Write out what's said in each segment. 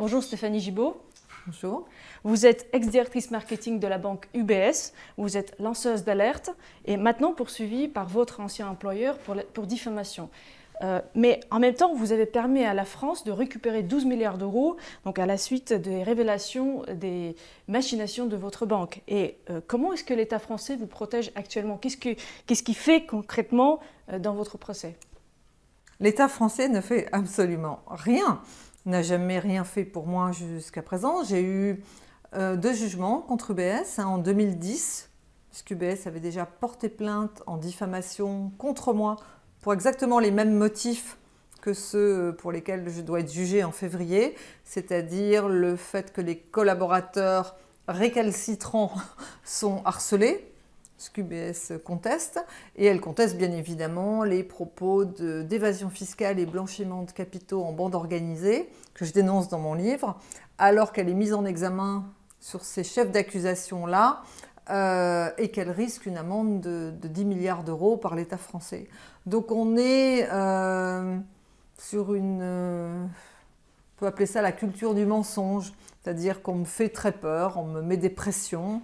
Bonjour Stéphanie Gibaud. Bonjour. Vous êtes ex-directrice marketing de la banque UBS, vous êtes lanceuse d'alerte et maintenant poursuivie par votre ancien employeur pour diffamation. Mais en même temps, vous avez permis à la France de récupérer 12 milliards d'euros donc à la suite des révélations des machinations de votre banque. Et comment est-ce que l'État français vous protège actuellement? Qu'est-ce qui fait concrètement dans votre procès? L'État français ne fait absolument rien, n'a jamais rien fait pour moi jusqu'à présent. J'ai eu 2 jugements contre UBS, en 2010, puisqu'UBS avait déjà porté plainte en diffamation contre moi pour exactement les mêmes motifs que ceux pour lesquels je dois être jugée en février, c'est-à-dire le fait que les collaborateurs récalcitrants sont harcelés, ce qu'UBS conteste, et elle conteste bien évidemment les propos d'évasion fiscale et blanchiment de capitaux en bande organisée, que je dénonce dans mon livre, alors qu'elle est mise en examen sur ces chefs d'accusation-là, et qu'elle risque une amende de 10 milliards d'euros par l'État français. Donc on est sur une... on peut appeler ça la culture du mensonge, c'est-à-dire qu'on me fait très peur, on me met des pressions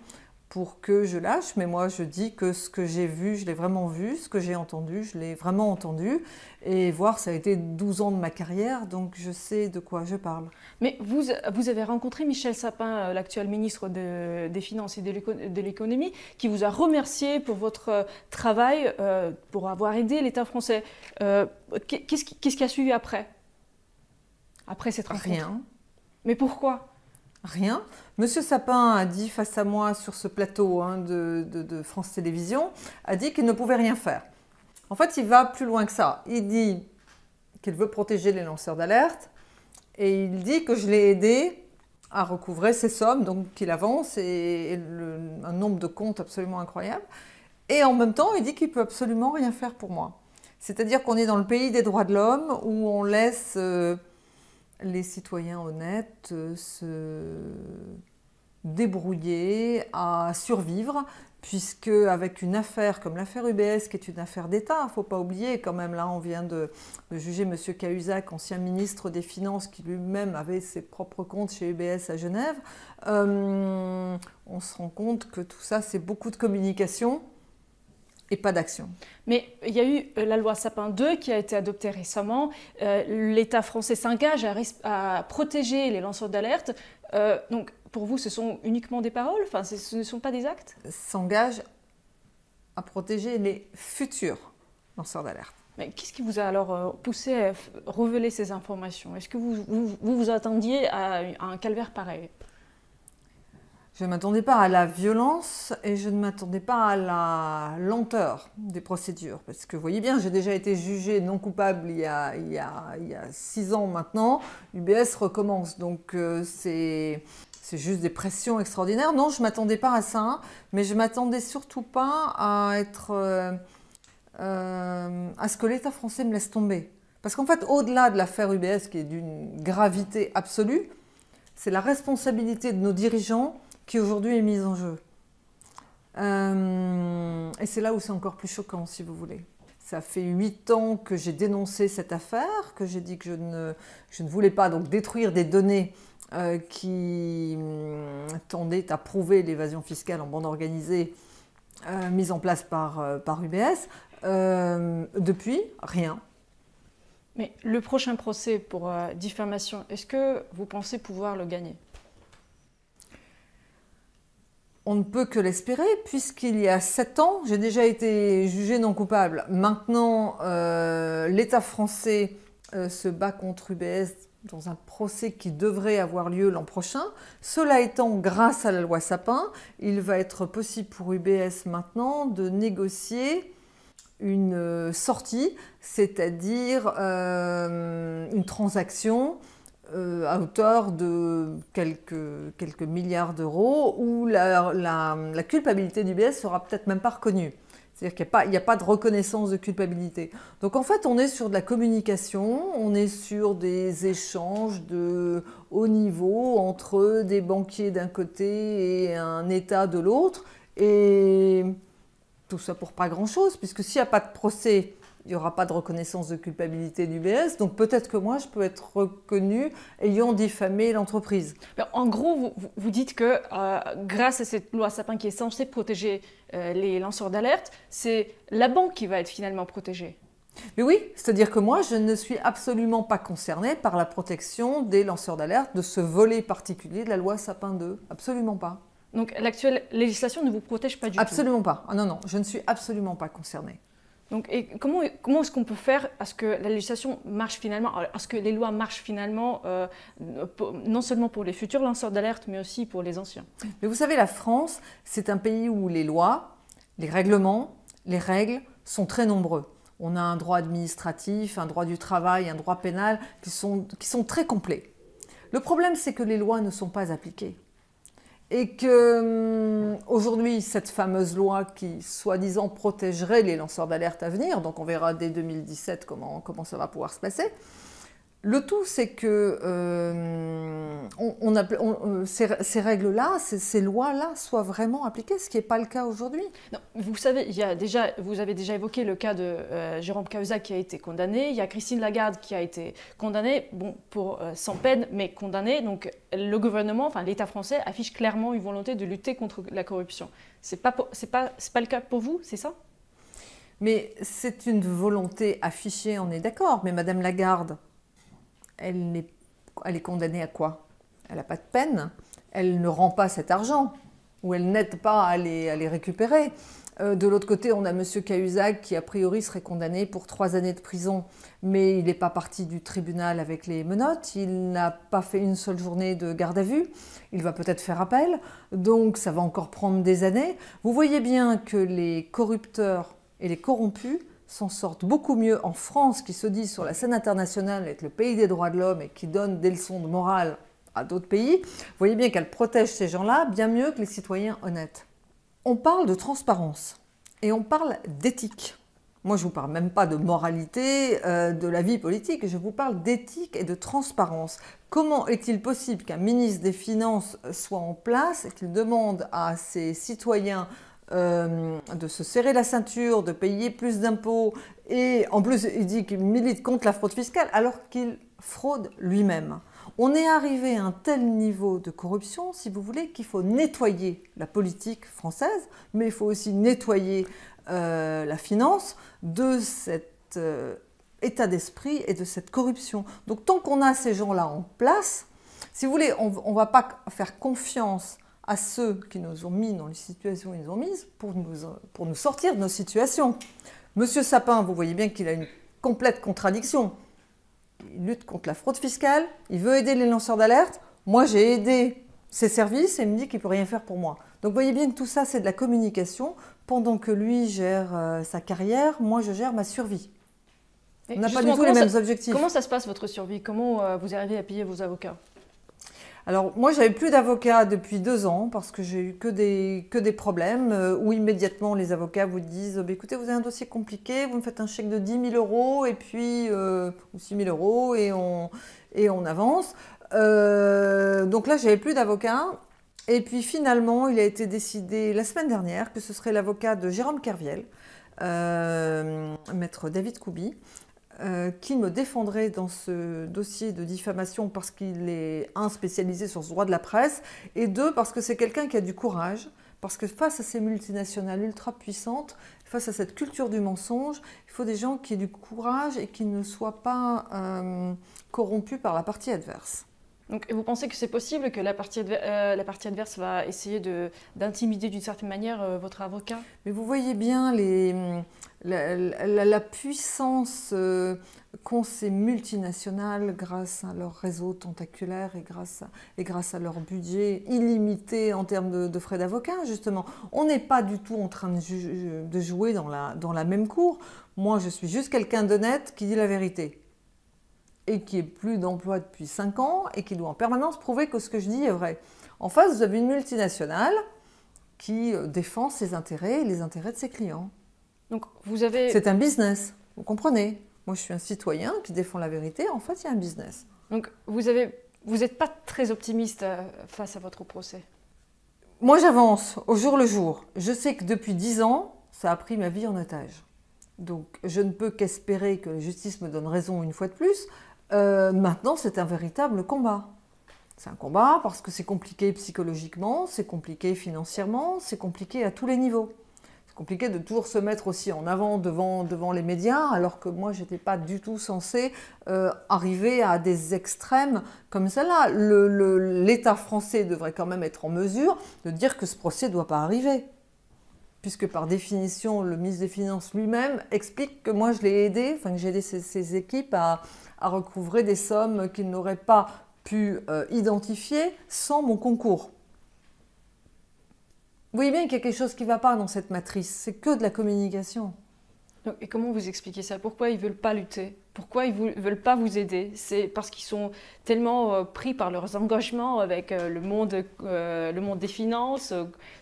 pour que je lâche, mais moi je dis que ce que j'ai vu, je l'ai vraiment vu, ce que j'ai entendu, je l'ai vraiment entendu, et voir, ça a été 12 ans de ma carrière, donc je sais de quoi je parle. Mais vous avez rencontré Michel Sapin, l'actuel ministre des Finances et de l'Économie, qui vous a remercié pour votre travail, pour avoir aidé l'État français. Qu'est-ce qui a suivi après cette rencontre? Rien. Mais pourquoi? Rien. Monsieur Sapin a dit face à moi sur ce plateau de France Télévisions, a dit qu'il ne pouvait rien faire. En fait, il va plus loin que ça. Il dit qu'il veut protéger les lanceurs d'alerte et il dit que je l'ai aidé à recouvrer ces sommes, donc qu'il avance et un nombre de comptes absolument incroyable. Et en même temps, il dit qu'il ne peut absolument rien faire pour moi. C'est-à-dire qu'on est dans le pays des droits de l'homme où on laisse... les citoyens honnêtes se débrouiller à survivre, puisque avec une affaire comme l'affaire UBS, qui est une affaire d'État, il ne faut pas oublier quand même, là on vient de juger M. Cahuzac, ancien ministre des Finances, qui lui-même avait ses propres comptes chez UBS à Genève, on se rend compte que tout ça c'est beaucoup de communication et pas d'action. Mais il y a eu la loi Sapin 2 qui a été adoptée récemment. L'État français s'engage à protéger les lanceurs d'alerte. Donc pour vous, ce sont uniquement des paroles? Enfin, ce ne sont pas des actes? S'engage à protéger les futurs lanceurs d'alerte. Mais qu'est-ce qui vous a alors poussé à révéler ces informations? Est-ce que vous attendiez à un calvaire pareil? Je ne m'attendais pas à la violence et je ne m'attendais pas à la lenteur des procédures. Parce que vous voyez bien, j'ai déjà été jugée non coupable il y a 6 ans maintenant. UBS recommence, donc c'est juste des pressions extraordinaires. Non, je ne m'attendais pas à ça, mais je ne m'attendais surtout pas à ce que l'État français me laisse tomber. Parce qu'en fait, au-delà de l'affaire UBS, qui est d'une gravité absolue, c'est la responsabilité de nos dirigeants qui aujourd'hui est mise en jeu. Et c'est là où c'est encore plus choquant, si vous voulez. Ça fait 8 ans que j'ai dénoncé cette affaire, que j'ai dit que je ne voulais pas donc détruire des données qui tendaient à prouver l'évasion fiscale en bande organisée mise en place par UBS. Depuis, rien. Mais le prochain procès pour diffamation, est-ce que vous pensez pouvoir le gagner? On ne peut que l'espérer, puisqu'il y a 7 ans, j'ai déjà été jugée non coupable. Maintenant, l'État français se bat contre UBS dans un procès qui devrait avoir lieu l'an prochain. Cela étant, grâce à la loi Sapin, il va être possible pour UBS maintenant de négocier une sortie, c'est-à-dire une transaction à hauteur de quelques milliards d'euros, où la culpabilité d'UBS sera peut-être même pas reconnue. C'est-à-dire qu'il n'y a pas de reconnaissance de culpabilité. Donc en fait, on est sur de la communication, on est sur des échanges de haut niveau entre des banquiers d'un côté et un État de l'autre. Et tout ça pour pas grand-chose, puisque s'il n'y a pas de procès, il n'y aura pas de reconnaissance de culpabilité d'UBS, donc peut-être que moi, je peux être reconnue ayant diffamé l'entreprise. En gros, vous dites que grâce à cette loi Sapin qui est censée protéger les lanceurs d'alerte, c'est la banque qui va être finalement protégée. Mais oui, c'est-à-dire que moi, je ne suis absolument pas concernée par la protection des lanceurs d'alerte, de ce volet particulier de la loi Sapin 2. Absolument pas. Donc l'actuelle législation ne vous protège pas du tout? Absolument pas. Ah non, non, je ne suis absolument pas concernée. Donc, et comment est-ce qu'on peut faire à ce que la législation marche finalement, à ce que les lois marchent finalement, non seulement pour les futurs lanceurs d'alerte, mais aussi pour les anciens? Mais vous savez, la France, c'est un pays où les lois, les règlements, les règles sont très nombreux. On a un droit administratif, un droit du travail, un droit pénal qui sont très complets. Le problème, c'est que les lois ne sont pas appliquées. Et qu'aujourd'hui, cette fameuse loi qui, soi-disant, protégerait les lanceurs d'alerte à venir, donc on verra dès 2017 comment ça va pouvoir se passer, le tout, c'est que ces règles-là, ces lois-là soient vraiment appliquées, ce qui n'est pas le cas aujourd'hui. Vous savez, vous avez déjà évoqué le cas de Jérôme Cahuzac qui a été condamné. Il y a Christine Lagarde qui a été condamnée, bon, sans peine, mais condamnée. Donc le gouvernement, enfin l'État français, affiche clairement une volonté de lutter contre la corruption. C'est pas le cas pour vous, c'est ça? Mais c'est une volonté affichée, on est d'accord. Mais Madame Lagarde, elle est condamnée à quoi? Elle n'a pas de peine, elle ne rend pas cet argent, ou elle n'aide pas à les récupérer. De l'autre côté, on a M. Cahuzac qui, a priori, serait condamné pour 3 années de prison, mais il n'est pas parti du tribunal avec les menottes, il n'a pas fait une seule journée de garde à vue, il va peut-être faire appel, donc ça va encore prendre des années. Vous voyez bien que les corrupteurs et les corrompus s'en sortent beaucoup mieux en France, qui se dit sur la scène internationale être le pays des droits de l'homme et qui donne des leçons de morale à d'autres pays. Vous voyez bien qu'elle protège ces gens-là bien mieux que les citoyens honnêtes. On parle de transparence et on parle d'éthique. Moi, je ne vous parle même pas de moralité de la vie politique, je vous parle d'éthique et de transparence. Comment est-il possible qu'un ministre des Finances soit en place et qu'il demande à ses citoyens de se serrer la ceinture, de payer plus d'impôts, et en plus il dit qu'il milite contre la fraude fiscale alors qu'il fraude lui-même. On est arrivé à un tel niveau de corruption, si vous voulez, qu'il faut nettoyer la politique française, mais il faut aussi nettoyer la finance de cet état d'esprit et de cette corruption. Donc tant qu'on a ces gens-là en place, si vous voulez, on ne va pas faire confiance à ceux qui nous ont mis dans les situations qu'ils nous ont mises pour nous sortir de nos situations. Monsieur Sapin, vous voyez bien qu'il a une complète contradiction. Il lutte contre la fraude fiscale, il veut aider les lanceurs d'alerte. Moi, j'ai aidé ses services et il me dit qu'il ne peut rien faire pour moi. Donc vous voyez bien que tout ça, c'est de la communication. Pendant que lui gère sa carrière, moi, je gère ma survie. On n'a pas du tout les mêmes objectifs. Comment ça se passe, votre survie? Comment vous arrivez à payer vos avocats? Alors moi, j'avais plus d'avocats depuis 2 ans parce que j'ai eu que des problèmes où immédiatement les avocats vous disent écoutez, vous avez un dossier compliqué, vous me faites un chèque de 10 000 € et puis ou 6 000 € et on avance. Donc là, j'avais plus d'avocats. Et puis finalement, il a été décidé la semaine dernière que ce serait l'avocat de Jérôme Kerviel, maître David Koubi, qui me défendrait dans ce dossier de diffamation parce qu'il est, 1, spécialisé sur ce droit de la presse, et 2, parce que c'est quelqu'un qui a du courage, parce que face à ces multinationales ultra puissantes, face à cette culture du mensonge, il faut des gens qui aient du courage et qui ne soient pas corrompus par la partie adverse. Donc, vous pensez que c'est possible que la partie adverse va essayer d'intimider d'une certaine manière votre avocat? Mais vous voyez bien la puissance qu'ont ces multinationales grâce à leur réseau tentaculaire et grâce à leur budget illimité en termes de frais d'avocat, justement. On n'est pas du tout en train de jouer dans la même cour. Moi, je suis juste quelqu'un d'honnête qui dit la vérité et qui n'a plus d'emploi depuis 5 ans et qui doit en permanence prouver que ce que je dis est vrai. En face, vous avez une multinationale qui défend ses intérêts et les intérêts de ses clients. Donc vous avez... C'est un business, vous comprenez? Moi, je suis un citoyen qui défend la vérité. En fait, il y a un business. Donc vous n'êtes pas très optimiste face à votre procès? Moi, j'avance au jour le jour. Je sais que depuis 10 ans, ça a pris ma vie en otage. Donc je ne peux qu'espérer que la justice me donne raison une fois de plus. Maintenant, c'est un véritable combat. C'est un combat parce que c'est compliqué psychologiquement, c'est compliqué financièrement, c'est compliqué à tous les niveaux. C'est compliqué de toujours se mettre aussi en avant devant les médias, alors que moi, je n'étais pas du tout censée arriver à des extrêmes comme celle-là. L'État français devrait quand même être en mesure de dire que ce procès ne doit pas arriver. Puisque par définition, le ministre des Finances lui-même explique que moi, je l'ai aidé, enfin que j'ai aidé ses équipes à recouvrer des sommes qu'ils n'auraient pas pu identifier sans mon concours. Vous voyez bien qu'il y a quelque chose qui ne va pas dans cette matrice, c'est que de la communication. Donc, et comment vous expliquez ça? Pourquoi ils ne veulent pas lutter? Pourquoi ils ne veulent pas vous aider? C'est parce qu'ils sont tellement pris par leurs engagements avec le monde des finances,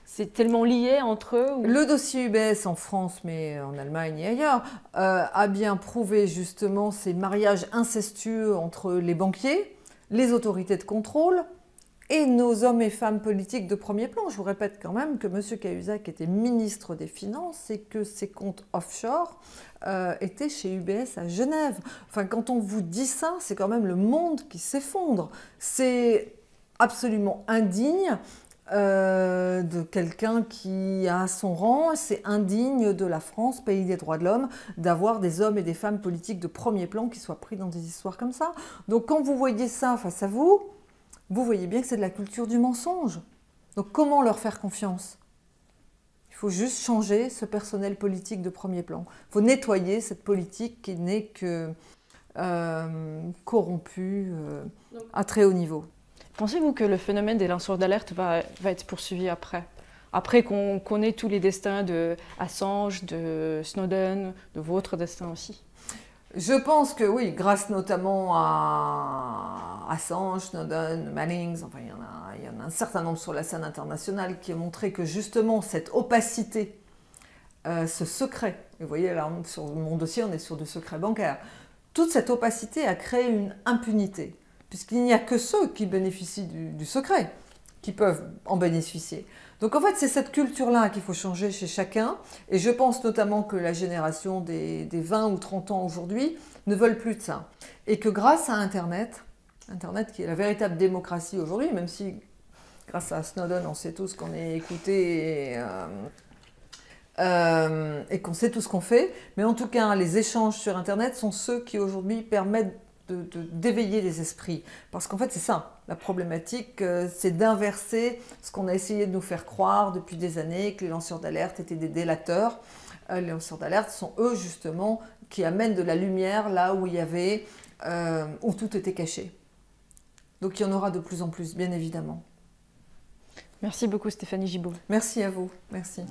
c'est tellement lié entre eux ou... Le dossier UBS en France, mais en Allemagne et ailleurs, a bien prouvé justement ces mariages incestueux entre les banquiers, les autorités de contrôle, et nos hommes et femmes politiques de premier plan. Je vous répète quand même que M. Cahuzac était ministre des Finances et que ses comptes offshore étaient chez UBS à Genève. Enfin, quand on vous dit ça, c'est quand même le monde qui s'effondre. C'est absolument indigne de quelqu'un qui a son rang. C'est indigne de la France, pays des droits de l'homme, d'avoir des hommes et des femmes politiques de premier plan qui soient pris dans des histoires comme ça. Donc quand vous voyez ça face à vous, vous voyez bien que c'est de la culture du mensonge. Donc comment leur faire confiance? Il faut juste changer ce personnel politique de premier plan. Il faut nettoyer cette politique qui n'est que corrompue à très haut niveau. Pensez-vous que le phénomène des lanceurs d'alerte va être poursuivi après? Après qu'on connaît tous les destins de Assange, de Snowden, de votre destin aussi? Je pense que oui, grâce notamment à Assange, Snowden, Manning, enfin il y en a un certain nombre sur la scène internationale qui ont montré que justement cette opacité, ce secret, et vous voyez là sur mon dossier on est sur du secret bancaire, toute cette opacité a créé une impunité, puisqu'il n'y a que ceux qui bénéficient du secret qui peuvent en bénéficier. Donc en fait, c'est cette culture-là qu'il faut changer chez chacun. Et je pense notamment que la génération des 20 ou 30 ans aujourd'hui ne veulent plus de ça. Et que grâce à Internet, Internet qui est la véritable démocratie aujourd'hui, même si grâce à Snowden, on sait tous qu'on est écouté et qu'on sait tout ce qu'on fait. Mais en tout cas, les échanges sur Internet sont ceux qui aujourd'hui permettent d'éveiller les esprits. Parce qu'en fait, c'est ça, la problématique, c'est d'inverser ce qu'on a essayé de nous faire croire depuis des années, que les lanceurs d'alerte étaient des délateurs. Les lanceurs d'alerte sont eux, justement, qui amènent de la lumière là où il y avait, où tout était caché. Donc il y en aura de plus en plus, bien évidemment. Merci beaucoup Stéphanie Gibault. Merci à vous, merci.